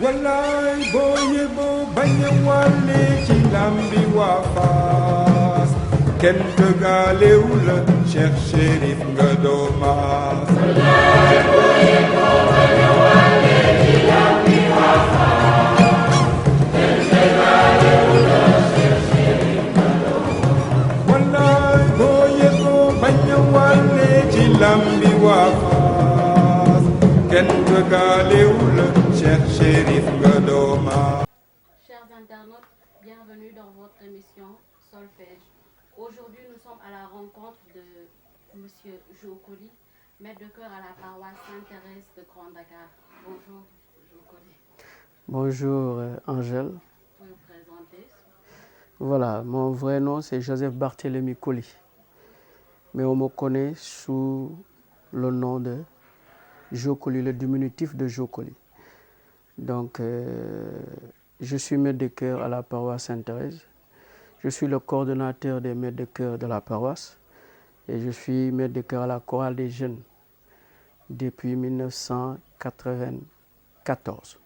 wallaay boo yeboo bañ a wàlle ci lambi waa Fass kenn tëggaalewu la Cheikh Chérif nga doomaas wallaay boo yeboo bañ a wàlle ci lambi waa Fass kenn tëggaalewu la Cheikh Chérif nga doomaas wallaay boo yeboo bañ a wàlle ci lambi waa Fass kenn tëggaalewu la Cheikh Chérif nga doomaas. Chers internautes, bienvenue dans votre émission Solfège. Aujourd'hui, nous sommes à la rencontre de Monsieur Jo Coly, maître de chœur à la paroisse Sainte-Thérèse de Grand Dakar. Bonjour, Jo Coly. Bonjour Angèle. Vous pouvez vous présenter? Voilà, mon vrai nom c'est Joseph Barthélemy Coly. Mais on me connaît sous le nom de Jo Coly, le diminutif de Jo Coly. Donc, je suis maître de chœur à la paroisse Sainte-Thérèse. Je suis le coordonnateur des maîtres de chœur de la paroisse. Et je suis maître de chœur à la chorale des jeunes depuis 1994.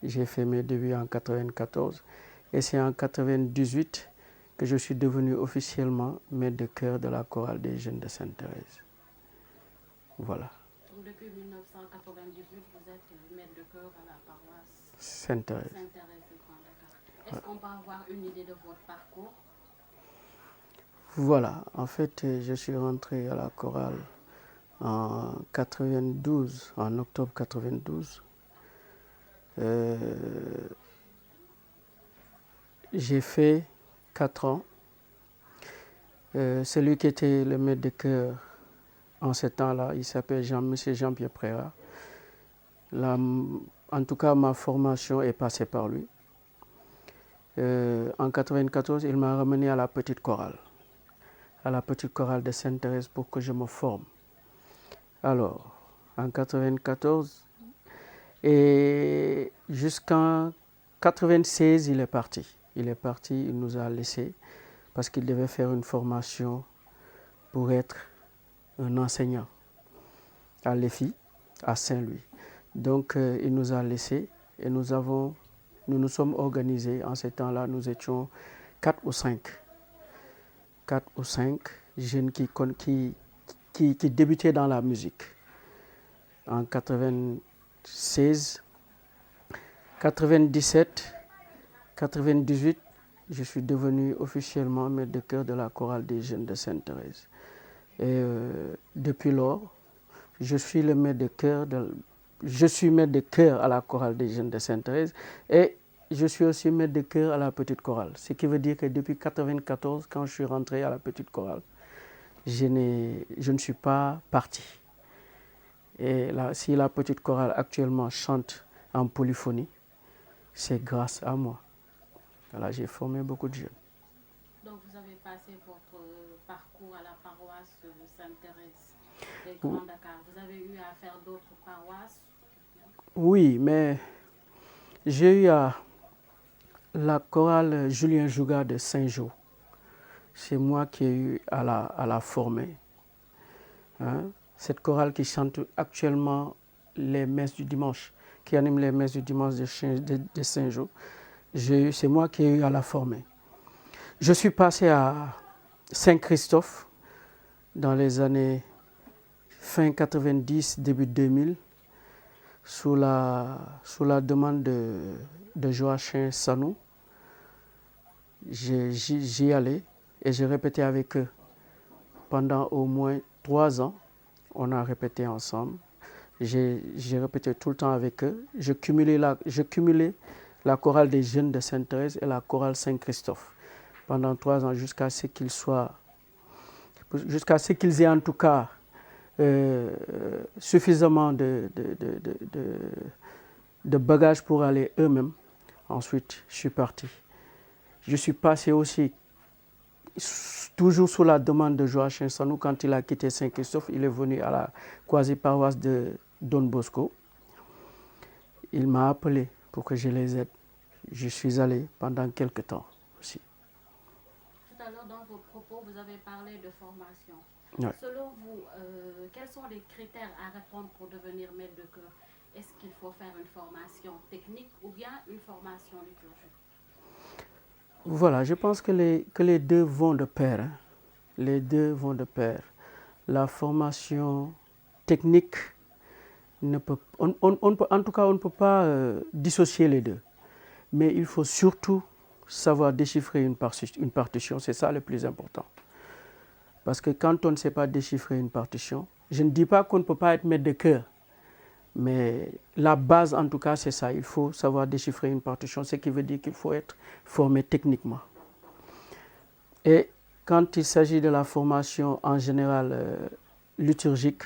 J'ai fait mes débuts en 1994. Et c'est en 1998 que je suis devenu officiellement maître de chœur de la chorale des jeunes de Sainte-Thérèse. Voilà. Donc, depuis 1998, vous êtes maître de chœur à la paroisse Sainte-Thérèse. Sainte-Thérèse de Grand Dakar. Est-ce qu'on peut avoir une idée de votre parcours? Voilà, en fait, je suis rentré à la chorale en 92, en octobre 92. J'ai fait 4 ans. Celui qui était le maître de chœur en ce temps-là, il s'appelle Monsieur Jean-Pierre Préra. En tout cas, ma formation est passée par lui. En 1994, il m'a ramené à la petite chorale de Sainte-Thérèse pour que je me forme. Alors, en 1994, et jusqu'en 1996, il est parti. Il nous a laissés parce qu'il devait faire une formation pour être un enseignant à l'EFI, à Saint-Louis. Donc, il nous a laissés et nous nous sommes organisés. En ce temps-là, nous étions 4 ou 5 jeunes qui débutaient dans la musique. En 96, 97, 98, je suis devenu officiellement maître de chœur de la chorale des jeunes de Sainte-Thérèse. Et depuis lors, je suis maître de chœur à la chorale des jeunes de Sainte-Thérèse et je suis aussi maître de chœur à la petite chorale. Ce qui veut dire que depuis 1994, quand je suis rentré à la petite chorale, je ne suis pas parti. Et là, si la petite chorale actuellement chante en polyphonie, c'est grâce à moi. Voilà, j'ai formé beaucoup de jeunes. Donc, vous avez passé votre parcours à la paroisse Sainte-Thérèse de Grand Dakar. Vous avez eu à faire d'autres paroisses? Oui, mais j'ai eu à la chorale Julien Jouga de Saint-Jean. C'est moi qui ai eu à la former. Hein? Cette chorale qui chante actuellement les messes du dimanche, qui anime les messes du dimanche de Saint-Jean. C'est moi qui ai eu à la former. Je suis passé à Saint-Christophe dans les années fin 90, début 2000, sous la demande de Joachim Sanou. J'y allais et j'ai répété avec eux pendant au moins 3 ans. On a répété ensemble. J'ai répété tout le temps avec eux. Je cumulais la chorale des jeunes de Sainte-Thérèse et la chorale Saint-Christophe pendant 3 ans jusqu'à ce qu'ils aient en tout cas suffisamment de bagages pour aller eux-mêmes. Ensuite, je suis parti. Je suis passé aussi, toujours sous la demande de Joachim Sanou, quand il a quitté Saint-Christophe, il est venu à la quasi-paroisse de Don Bosco. Il m'a appelé pour que je les aide. Je suis allé pendant quelques temps aussi. Tout à l'heure, dans vos propos, vous avez parlé de formation. Ouais. Selon vous, quels sont les critères à répondre pour devenir maître de chœur? est-ce qu'il faut faire une formation technique ou bien une formation liturgique? Voilà, je pense que les deux vont de pair. Hein. Les deux vont de pair. La formation technique, ne peut, on peut, en tout cas, on ne peut pas dissocier les deux. Mais il faut surtout savoir déchiffrer une partition, c'est ça le plus important. Parce que quand on ne sait pas déchiffrer une partition, je ne dis pas qu'on ne peut pas être maître de chœur, mais la base en tout cas c'est ça, il faut savoir déchiffrer une partition, ce qui veut dire qu'il faut être formé techniquement. Et quand il s'agit de la formation en général liturgique,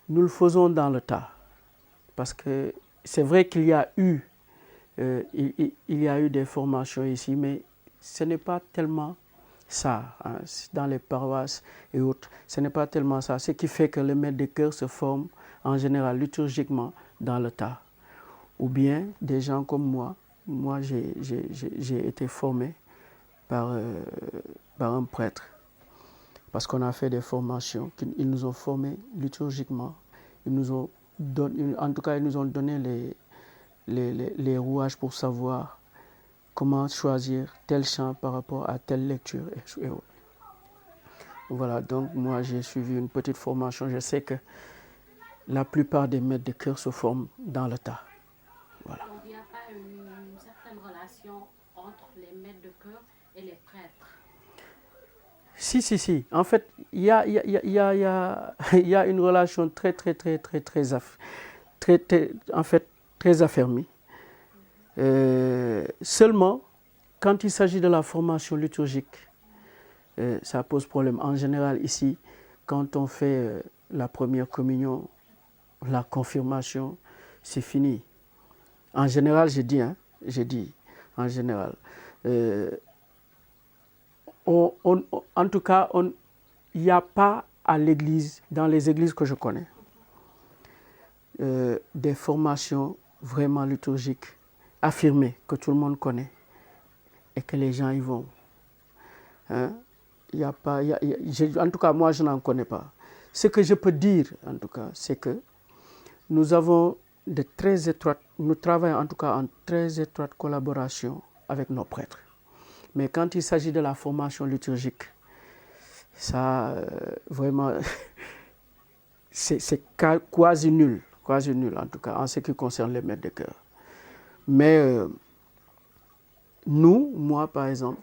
nous le faisons dans le tas. Parce que c'est vrai qu'il y a eu il y a eu des formations ici, mais ce n'est pas tellement ça, hein, dans les paroisses et autres, ce n'est pas tellement ça. Ce qui fait que le maître de chœur se forme en général liturgiquement dans le tas. Ou bien des gens comme moi j'ai été formé par un prêtre, parce qu'on a fait des formations, ils nous ont formés liturgiquement, ils nous ont donné, en tout cas ils nous ont donné les rouages pour savoir comment choisir tel chant par rapport à telle lecture et autres. Voilà, donc moi j'ai suivi une petite formation. Je sais que la plupart des maîtres de chœur se forment dans le tas. Voilà. Donc il n'y a pas une certaine relation entre les maîtres de chœur et les prêtres? Si. En fait, il y a une relation très affermie. Seulement, quand il s'agit de la formation liturgique, ça pose problème. En général, ici, quand on fait la première communion, la confirmation, c'est fini. En général, en général. En tout cas, il n'y a pas à l'église, dans les églises que je connais, des formations vraiment liturgiques, affirmées, que tout le monde connaît et que les gens y vont. Hein? En tout cas, moi, je n'en connais pas. Ce que je peux dire, en tout cas, c'est que nous avons nous travaillons en tout cas en très étroite collaboration avec nos prêtres. Mais quand il s'agit de la formation liturgique, ça, vraiment, c'est quasi nul en tout cas, en ce qui concerne les maîtres de chœur. Mais moi par exemple,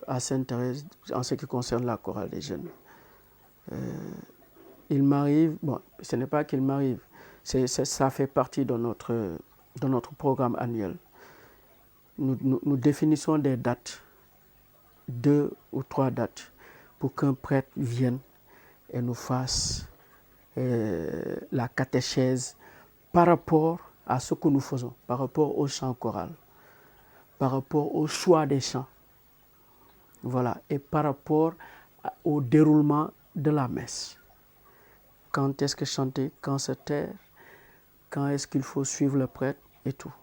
à Sainte-Thérèse, en ce qui concerne la chorale des jeunes, il m'arrive, bon, ce n'est pas qu'il m'arrive, ça fait partie de notre programme annuel. Nous définissons des dates, 2 ou 3 dates, pour qu'un prêtre vienne et nous fasse la catéchèse par rapport à ce que nous faisons, par rapport au chant choral, par rapport au choix des chants, voilà, et par rapport au déroulement de la messe. Quand est-ce que chanter, quand se taire, quand est-ce qu'il faut suivre le prêtre et tout.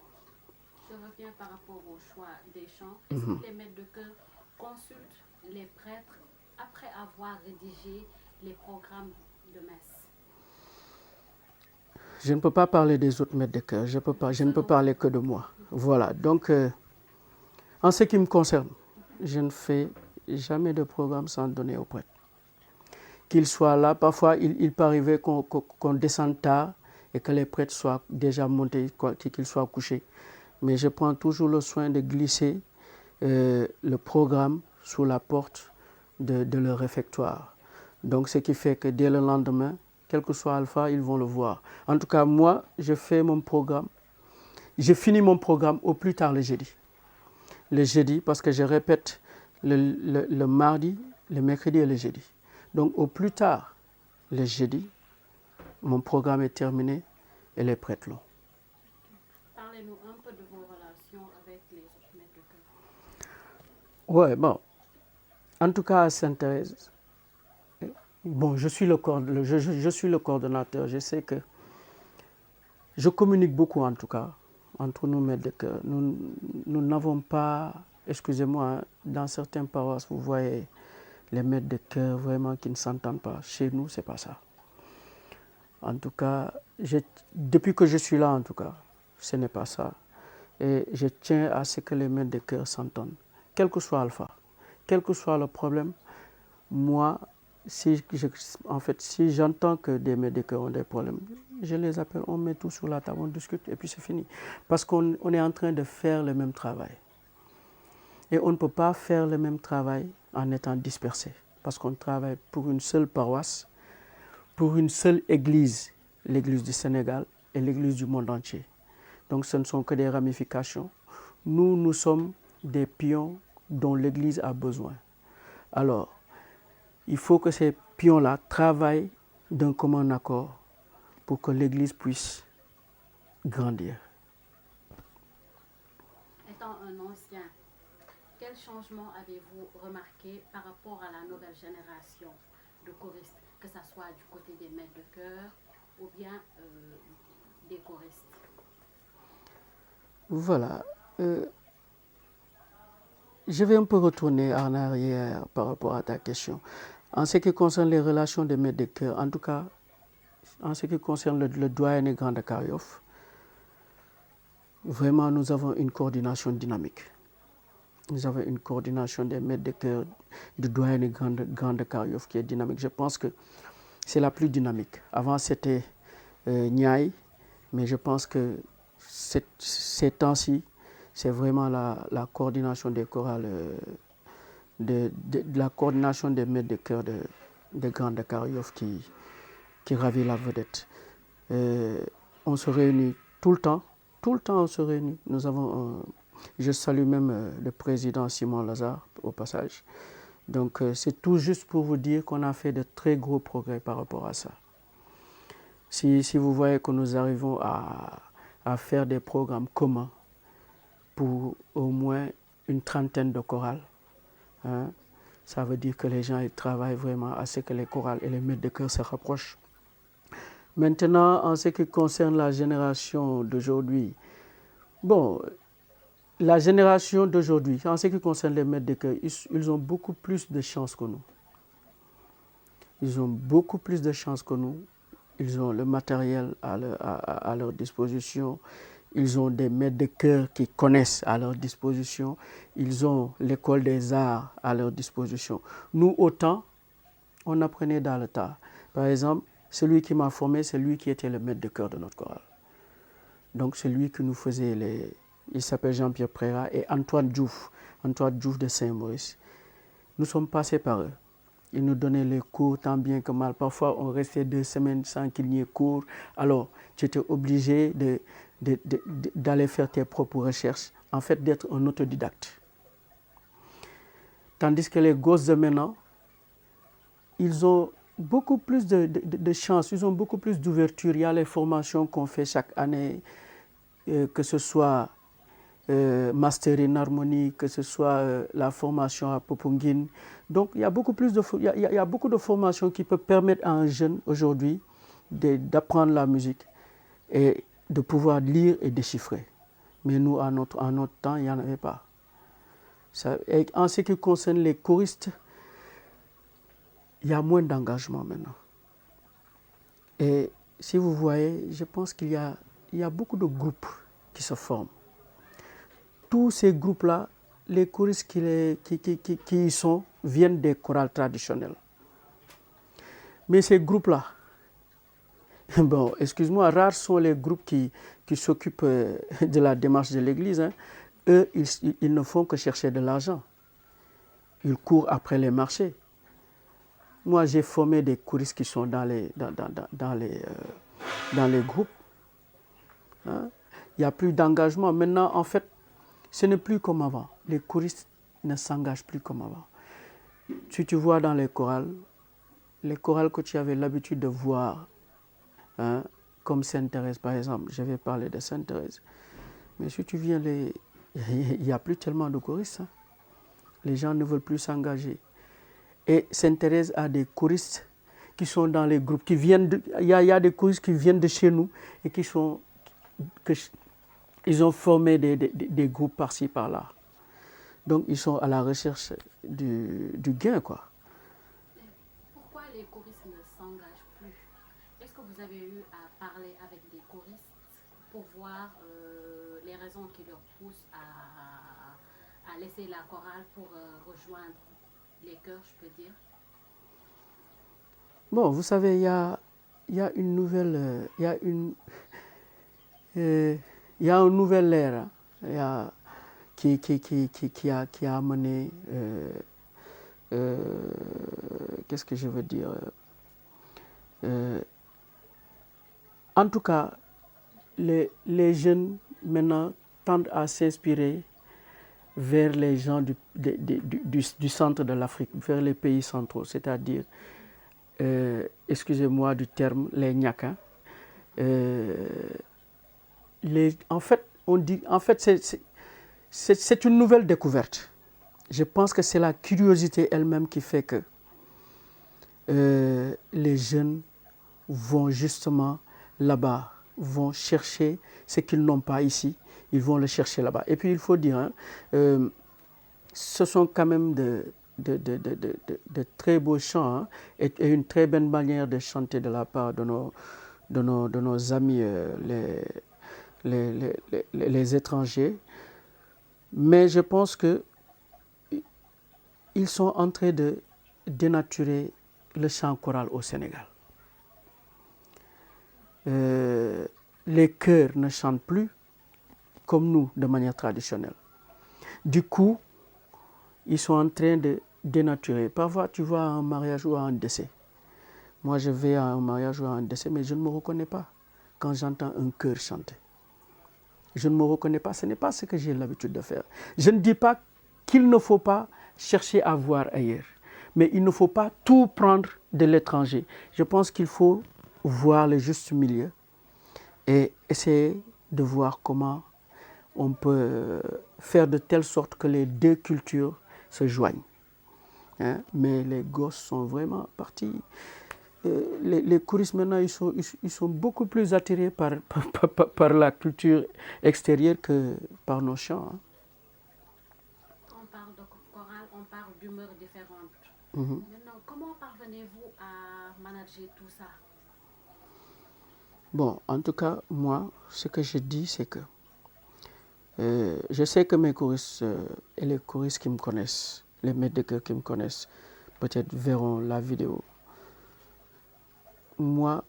Je reviens par rapport au choix des chants. Est-ce que les maîtres de chœur consultent les prêtres après avoir rédigé les programmes de messe? Je ne peux pas parler des autres maîtres de chœur, je ne peux parler que de moi. Voilà, donc en ce qui me concerne, je ne fais jamais de programme sans donner au prêtre. Qu'il soit là, parfois il peut arriver qu'on descende tard et que les prêtres soient déjà montés, qu'ils soient couchés. Mais je prends toujours le soin de glisser le programme sous la porte de leur réfectoire. Donc ce qui fait que dès le lendemain, quel que soit Alpha, ils vont le voir. En tout cas, moi, je finis mon programme au plus tard le jeudi. Le jeudi, parce que je répète le mardi, le mercredi et le jeudi. Donc au plus tard le jeudi, mon programme est terminé et les prêtres l'ont. Parlez-nous un peu de vos relations avec les autres maîtres de chœur. Ouais, bon. En tout cas, à Sainte-Thérèse, bon, je suis le coordonnateur. Je sais que je communique beaucoup, en tout cas, entre nous maîtres de chœur. Nous n'avons pas, excusez-moi, dans certaines paroisses, vous voyez les maîtres de chœur vraiment qui ne s'entendent pas. Chez nous, c'est pas ça. En tout cas, depuis que je suis là, en tout cas, ce n'est pas ça. Et je tiens à ce que les maîtres de chœur s'entendent. Quel que soit Alpha, quel que soit le problème, moi, si j'entends que des maîtres de chœur ont des problèmes, je les appelle, on met tout sur la table, on discute et puis c'est fini. Parce qu'on est en train de faire le même travail. Et on ne peut pas faire le même travail en étant dispersé. Parce qu'on travaille pour une seule paroisse, pour une seule église, l'église du Sénégal et l'église du monde entier. Donc ce ne sont que des ramifications. Nous sommes des pions dont l'église a besoin. Alors, il faut que ces pions-là travaillent d'un commun accord pour que l'église puisse grandir. Étant un ancien, quel changement avez-vous remarqué par rapport à la nouvelle génération de choristes, que ce soit du côté des maîtres de chœur ou bien des choristes? Voilà. Je vais un peu retourner en arrière par rapport à ta question. En ce qui concerne les relations des maîtres de chœur, en tout cas, en ce qui concerne le doyen et grand de Cariof, vraiment nous avons une coordination dynamique. Nous avons une coordination des maîtres de chœur du doyen et grand de Cariof qui est dynamique. Je pense que c'est la plus dynamique. Avant c'était Niaï, mais je pense que ces temps-ci, c'est vraiment la coordination des chorales, de la coordination des maîtres de chœur de Grand de Cariof qui ravit la vedette. On se réunit tout le temps on se réunit. Nous avons je salue même le président Simon Lazare au passage. Donc c'est tout juste pour vous dire qu'on a fait de très gros progrès par rapport à ça. Si vous voyez que nous arrivons à faire des programmes communs pour au moins une trentaine de chorales, hein, ça veut dire que les gens ils travaillent vraiment à ce que les chorales et les maîtres de chœur se rapprochent. Maintenant, en ce qui concerne la génération d'aujourd'hui, bon, la génération d'aujourd'hui, en ce qui concerne les maîtres de chœur, ils ont beaucoup plus de chance que nous. Ils ont beaucoup plus de chance que nous. Ils ont le matériel à leur disposition. Ils ont des maîtres de chœur qui connaissent à leur disposition. Ils ont l'école des arts à leur disposition. Nous, autant, on apprenait dans le tas. Par exemple, celui qui m'a formé, c'est lui qui était le maître de chœur de notre chorale. Donc, c'est lui qui nous faisait les... Il s'appelle Jean-Pierre Préra et Antoine Diouf de Saint-Maurice. Nous sommes passés par eux. Ils nous donnaient les cours tant bien que mal. Parfois, on restait 2 semaines sans qu'il n'y ait cours. Alors, tu étais obligé d'aller faire tes propres recherches. En fait, d'être un autodidacte. Tandis que les gosses de maintenant, ils ont beaucoup plus de chance, ils ont beaucoup plus d'ouverture. Il y a les formations qu'on fait chaque année, que ce soit Master in Harmonie, que ce soit la formation à Popunguine. Donc, il y a beaucoup de formations qui peuvent permettre à un jeune aujourd'hui d'apprendre la musique et de pouvoir lire et déchiffrer. Mais nous, à notre temps, il n'y en avait pas. Et en ce qui concerne les choristes, il y a moins d'engagement maintenant. Et si vous voyez, je pense qu'il y a beaucoup de groupes qui se forment. Tous ces groupes-là, les choristes qui y sont viennent des chorales traditionnelles. Mais ces groupes-là, bon, excuse-moi, rares sont les groupes qui s'occupent de la démarche de l'Église. Hein. Eux, ils ne font que chercher de l'argent. Ils courent après les marchés. Moi, j'ai formé des choristes qui sont dans les groupes. Hein. Il n'y a plus d'engagement. Maintenant, en fait, ce n'est plus comme avant. Les choristes ne s'engagent plus comme avant. Si tu vois dans les chorales que tu avais l'habitude de voir, hein, comme Sainte-Thérèse par exemple, je vais parler de Sainte-Thérèse. Mais si tu viens, il n'y a plus tellement de choristes. Hein. Les gens ne veulent plus s'engager. Et Sainte-Thérèse a des choristes qui sont dans les groupes, il y a des choristes qui viennent de chez nous et ils ont formé des groupes par-ci, par-là. Donc ils sont à la recherche du gain, quoi. Pourquoi les choristes ne s'engagent plus? Est-ce que vous avez eu à parler avec des choristes pour voir les raisons qui leur poussent à laisser la chorale pour rejoindre les chœurs, je peux dire? Bon, vous savez, il y a une nouvelle, il y a un nouvel ère, hein, qui a amené, qu'est-ce que je veux dire, en tout cas, les jeunes maintenant tendent à s'inspirer vers les gens du centre de l'Afrique, vers les pays centraux, c'est-à-dire, excusez-moi du terme, les Nyaka. En fait, c'est une nouvelle découverte. Je pense que c'est la curiosité elle-même qui fait que les jeunes vont justement là-bas, vont chercher ce qu'ils n'ont pas ici, ils vont le chercher là-bas. Et puis il faut dire, hein, ce sont quand même de très beaux chants, hein, et une très belle manière de chanter de la part de nos amis les étrangers. Mais je pense que ils sont en train de dénaturer le chant choral au Sénégal. Les chœurs ne chantent plus comme nous de manière traditionnelle. Du coup, ils sont en train de dénaturer. Parfois, tu vas à un mariage ou à un décès. Moi, je vais à un mariage ou à un décès, mais je ne me reconnais pas quand j'entends un chœur chanter. Je ne me reconnais pas, ce n'est pas ce que j'ai l'habitude de faire. Je ne dis pas qu'il ne faut pas chercher à voir ailleurs, mais il ne faut pas tout prendre de l'étranger. Je pense qu'il faut voir le juste milieu et essayer de voir comment on peut faire de telle sorte que les deux cultures se joignent. Hein? Mais les gosses sont vraiment partis. Les choristes maintenant, ils sont beaucoup plus attirés par la culture extérieure que par nos chants. Hein. On parle de chorale, on parle d'humeurs différentes. Maintenant, comment parvenez-vous à manager tout ça? Bon, en tout cas, moi, ce que je dis, c'est que je sais que mes choristes et les choristes qui me connaissent, les maîtres de chœur qui me connaissent, peut-être verront la vidéo. Moi,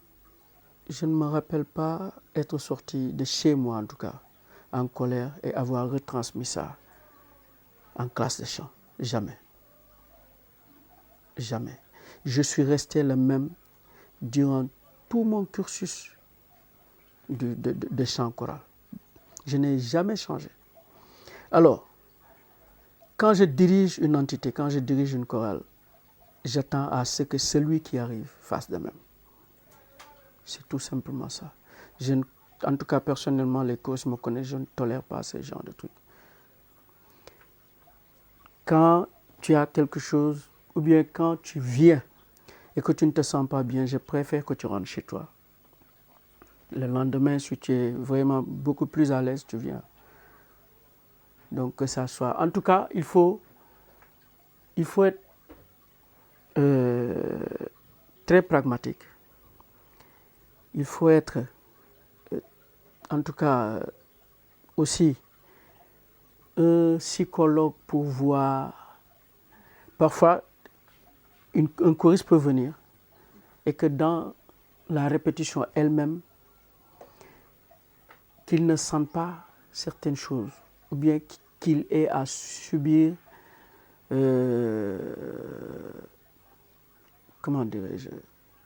je ne me rappelle pas être sorti de chez moi, en tout cas, en colère et avoir retransmis ça en classe de chant. Jamais. Jamais. Je suis resté le même durant tout mon cursus de chant choral. Je n'ai jamais changé. Alors, quand je dirige une entité, quand je dirige une chorale, j'attends à ce que celui qui arrive fasse de même. C'est tout simplement ça. En tout cas, personnellement, les choristes me connaissent, je ne tolère pas ce genre de trucs. Quand tu as quelque chose, ou bien quand tu viens et que tu ne te sens pas bien, je préfère que tu rentres chez toi. Le lendemain, si tu es vraiment beaucoup plus à l'aise, tu viens. Donc que ça soit... En tout cas, il faut être très pragmatique. Il faut être, en tout cas, aussi un psychologue pour voir. Parfois, un choriste peut venir et que dans la répétition elle-même, qu'il ne sente pas certaines choses, ou bien qu'il ait à subir, comment dirais-je,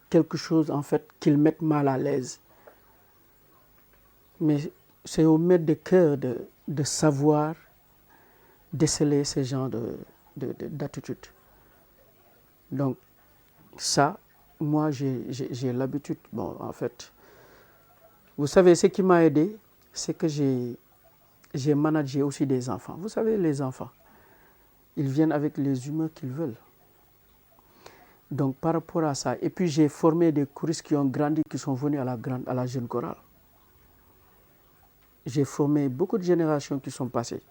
quelque chose en fait qu'il mette mal à l'aise. Mais c'est au maître de chœur de savoir déceler ce genre d'attitude. Donc ça, moi j'ai l'habitude, bon en fait, vous savez ce qui m'a aidé, c'est que j'ai managé aussi des enfants. Vous savez les enfants, ils viennent avec les humeurs qu'ils veulent. Donc par rapport à ça, et puis j'ai formé des choristes qui ont grandi, qui sont venus à la jeune chorale. J'ai formé beaucoup de générations qui sont passées,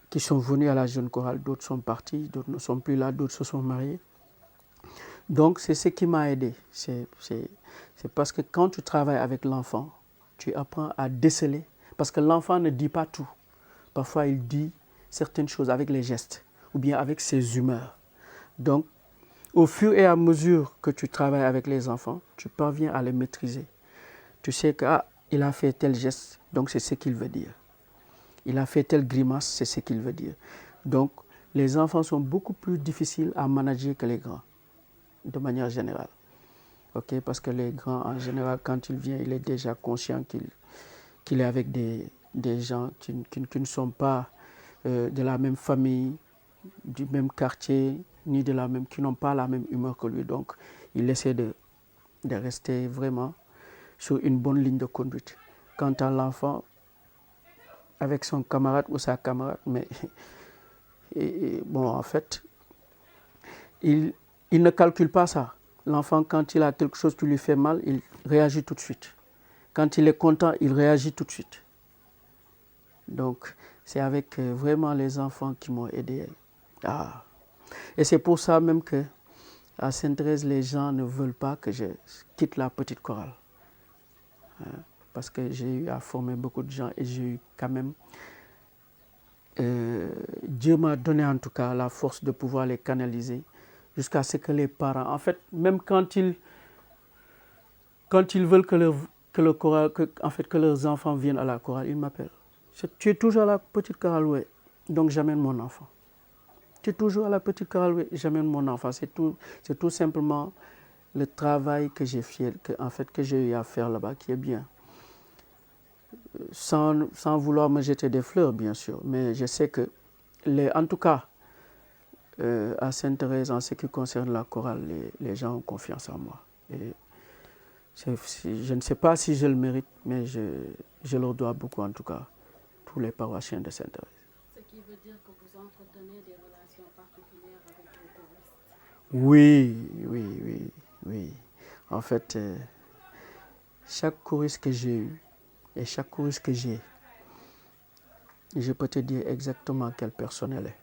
qui sont venues à la jeune chorale, d'autres sont partis, d'autres ne sont plus là, d'autres se sont mariés. Donc c'est ce qui m'a aidé. C'est parce que quand tu travailles avec l'enfant, tu apprends à déceler. Parce que l'enfant ne dit pas tout. Parfois, il dit certaines choses avec les gestes ou bien avec ses humeurs. Donc, au fur et à mesure que tu travailles avec les enfants, tu parviens à les maîtriser. Tu sais qu'il a fait tel geste, donc c'est ce qu'il veut dire. Il a fait telle grimace, c'est ce qu'il veut dire. Donc, les enfants sont beaucoup plus difficiles à manager que les grands, de manière générale. Okay? Parce que les grands, en général, quand il vient, il est déjà conscient qu'il est avec des gens qui ne sont pas de la même famille, du même quartier, ni de la même, qui n'ont pas la même humeur que lui. Donc, il essaie de rester vraiment sur une bonne ligne de conduite. Quant à l'enfant, avec son camarade ou sa camarade, mais bon, en fait, il ne calcule pas ça. L'enfant, quand il a quelque chose qui lui fait mal, il réagit tout de suite. Quand il est content, il réagit tout de suite. Donc, c'est avec vraiment les enfants qui m'ont aidé. Et c'est pour ça même que à Sainte-Thérèse, les gens ne veulent pas que je quitte la petite chorale. Parce que j'ai eu à former beaucoup de gens et j'ai eu quand même... Dieu m'a donné en tout cas la force de pouvoir les canaliser jusqu'à ce que les parents... En fait, même quand ils veulent que leurs enfants viennent à la chorale, ils m'appellent. Tu es toujours à la petite chorale, oui. Donc j'amène mon enfant. Tu es toujours à la petite chorale, oui. J'amène mon enfant. C'est tout simplement le travail que j'ai eu à faire là-bas qui est bien. Sans vouloir me jeter des fleurs, bien sûr. Mais je sais que, en tout cas, à Sainte-Thérèse, en ce qui concerne la chorale, les gens ont confiance en moi. Et je ne sais pas si je le mérite, mais je leur dois beaucoup, en tout cas, tous les paroissiens de Sainte-Thérèse. Ce qui veut dire que vous entretenez des relations particulières avec vos choristes. Oui. En fait, chaque choriste que j'ai eu et chaque choriste que j'ai, je peux te dire exactement quelle personne elle est.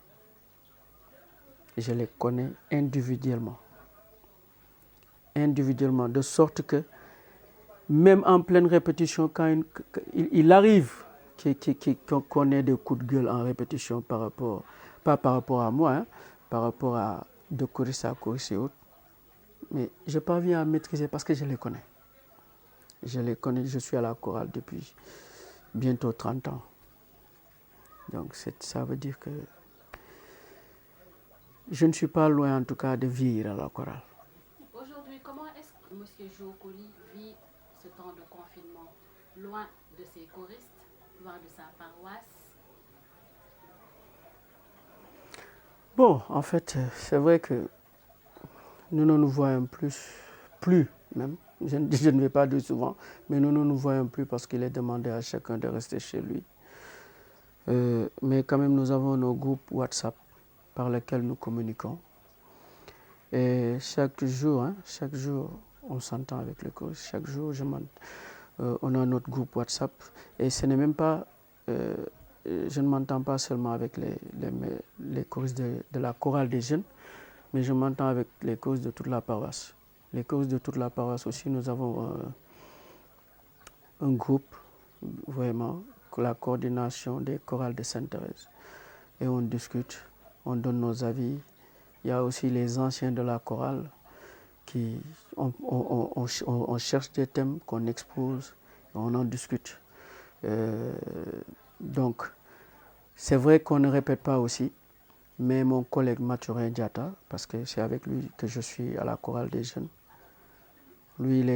Je les connais individuellement. De sorte que même en pleine répétition, quand il arrive qu'on ait des coups de gueule en répétition pas par rapport à moi, hein, par rapport à de choriste à choriste et autres, mais je parviens à maîtriser parce que je les connais. Je suis à la chorale depuis bientôt 30 ans. Donc ça veut dire que je ne suis pas loin en tout cas de vieillir à la chorale. Aujourd'hui, comment est-ce que M. Jo Coly vit ce temps de confinement, loin de ses choristes, loin de sa paroisse? Bon, en fait, c'est vrai que nous ne nous voyons plus même. Je ne vais pas dire souvent, mais nous ne nous voyons plus parce qu'il est demandé à chacun de rester chez lui. Mais quand même, nous avons nos groupes WhatsApp par lesquels nous communiquons. Et chaque jour, on s'entend avec le choristes. Chaque jour, on a notre groupe WhatsApp. Et ce n'est même pas... je ne m'entends pas seulement avec les choristes de la chorale des jeunes, mais je m'entends avec les choristes de toute la paroisse. Les choristes de toute la paroisse aussi, nous avons un groupe, vraiment, la coordination des chorales de Sainte-Thérèse. Et on discute, on donne nos avis. Il y a aussi les anciens de la chorale on cherche des thèmes qu'on expose, et on en discute. Donc, c'est vrai qu'on ne répète pas aussi, mais mon collègue Mathurin Diatta, parce que c'est avec lui que je suis à la chorale des jeunes, lui, il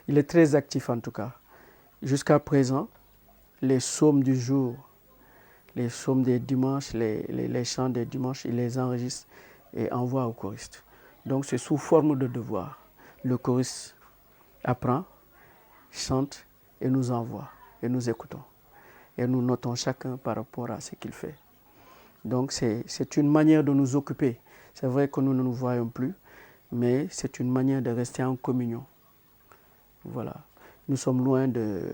est très actif en tout cas. Jusqu'à présent, les psaumes du jour, les psaumes des dimanches, les chants des dimanches, il les enregistre et envoie au choriste. Donc c'est sous forme de devoir. Le choriste apprend, chante et nous envoie. Et nous écoutons. Et nous notons chacun par rapport à ce qu'il fait. Donc c'est une manière de nous occuper. C'est vrai que nous ne nous voyons plus, mais c'est une manière de rester en communion. Voilà. Nous sommes loin de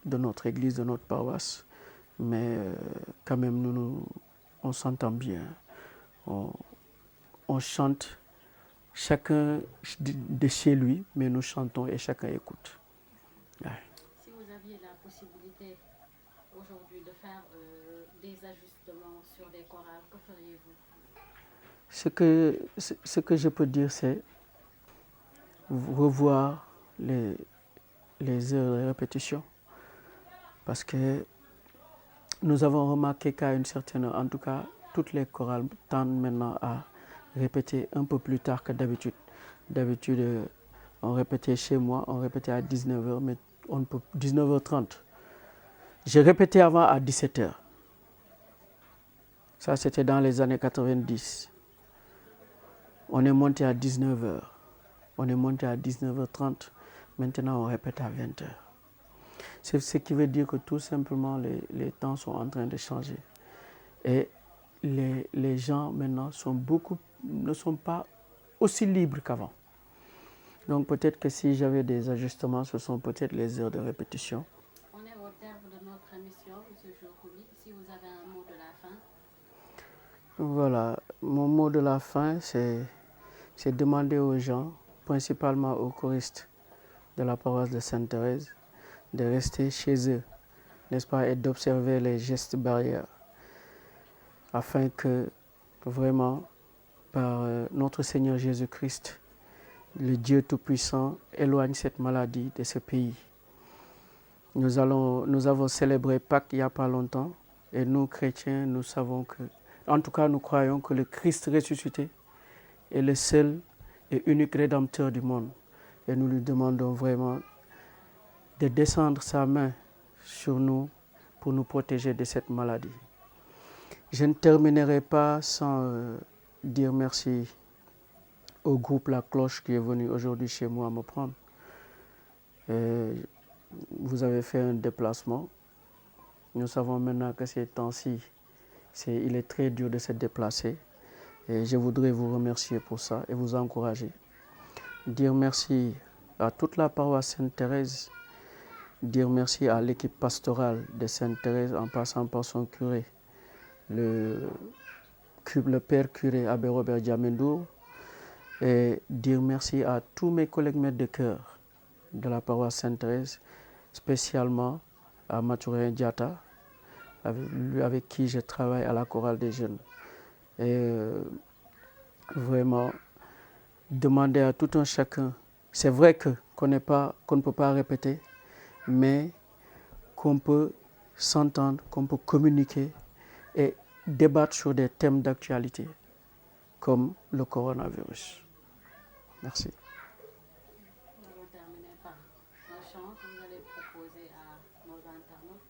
notre église, de notre paroisse, mais quand même, on s'entend bien. On chante, chacun de chez lui, mais nous chantons et chacun écoute. Ouais. Si vous aviez la possibilité aujourd'hui de faire des ajustements sur les chorales, que feriez-vous? Ce que je peux dire, c'est revoir les heures de répétition. Parce que nous avons remarqué qu'à une certaine heure, en tout cas, toutes les chorales tendent maintenant à répéter un peu plus tard que d'habitude. D'habitude, on répétait chez moi, on répétait à 19h, mais on peut 19h30. J'ai répété avant à 17h. Ça, c'était dans les années 90. On est monté à 19h. On est monté à 19h30. Maintenant, on répète à 20h. C'est ce qui veut dire que tout simplement, les temps sont en train de changer. Et les gens maintenant ne sont pas aussi libres qu'avant. Donc peut-être que si j'avais des ajustements, ce sont peut-être les heures de répétition. On est au terme de notre émission, M. Jokoli. Si vous avez un mot de la fin. Voilà, mon mot de la fin, c'est demander aux gens, principalement aux choristes de la paroisse de Sainte-Thérèse, de rester chez eux, n'est-ce pas, et d'observer les gestes barrières, afin que vraiment, par notre Seigneur Jésus-Christ, le Dieu Tout-Puissant éloigne cette maladie de ce pays. Nous avons célébré Pâques il n'y a pas longtemps, et nous, chrétiens, nous savons que, en tout cas, nous croyons que le Christ ressuscité est le seul et unique Rédempteur du monde. Et nous lui demandons vraiment de descendre sa main sur nous pour nous protéger de cette maladie. Je ne terminerai pas sans dire merci au groupe La Cloche qui est venu aujourd'hui chez moi me prendre. Vous avez fait un déplacement. Nous savons maintenant que ces temps-ci, il est très dur de se déplacer. Et je voudrais vous remercier pour ça et vous encourager. Dire merci à toute la paroisse Sainte-Thérèse. Dire merci à l'équipe pastorale de Sainte-Thérèse en passant par son curé, le père curé Abbé Robert Diamendour. Et dire merci à tous mes collègues maîtres de chœur de la paroisse Sainte-Thérèse, spécialement à Mathurin Diata, avec qui je travaille à la chorale des jeunes. Et vraiment, demander à tout un chacun, c'est vrai qu'on ne peut pas répéter, mais qu'on peut s'entendre, qu'on peut communiquer et débattre sur des thèmes d'actualité, comme le coronavirus. Merci. Nous allons terminer par un chant que vous allez proposer à nos internautes.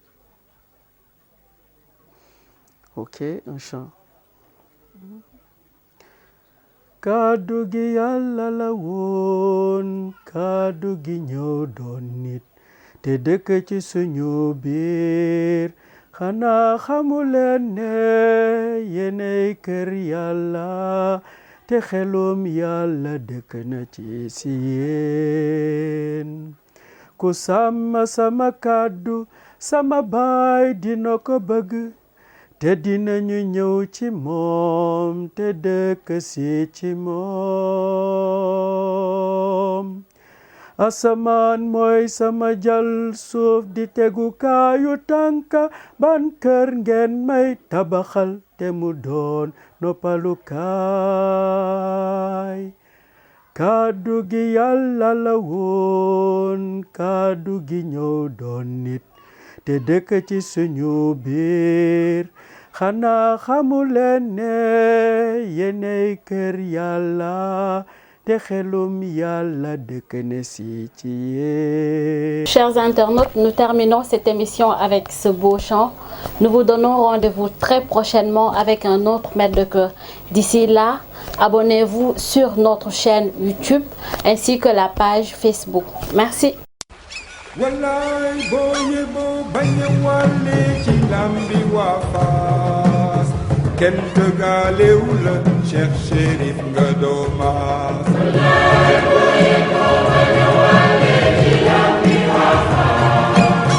Ok, un chant. Kaddu gi Yàlla la woon, kaddu gi ñoo doon nit, te dëkk ci suñu biir. Xanaa xamuleen ne yéenay kër Yàlla, te xelum Yàlla dëkk na ci si yéen. Ku sàmm sama kàddu, sama baay dina ko bëgg, te dinañu ñëw ci moom, te dëkk si ci moom. Asamaan mooy sama jal, suuf di tegukaayu tànka, ban kër ngeen may tabaxal te mu doon noppalukaay. Kàddu gi Yàlla la woon, kàddu gi ñëw doon nit, te dëkk ci suñu biir. Xanaa xamuleen ne yéenay kër Yàlla, te xelum Yàlla dëkk na si ci yéen. Chers internautes, nous terminons cette émission avec ce beau chant. Nous vous donnons rendez-vous très prochainement avec un autre maître de chœur. D'ici là, abonnez-vous sur notre chaîne YouTube ainsi que la page Facebook. Merci. Wallaay boo yeboo bañ a wàlle ci lambi waa Fass, kenn dëggaalewu la Cheikh Chérif nga doo maas. Wallaay boo yeboo bañ a wàlle ci lambi waa Fass,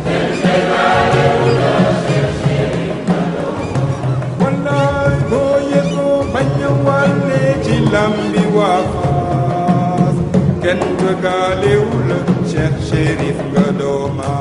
kenn dëggaalewu la Cheikh Chérif nga doo maas. Wallaay boo yeboo bañ a wàlle ci lambi waa Chérif nga doo maas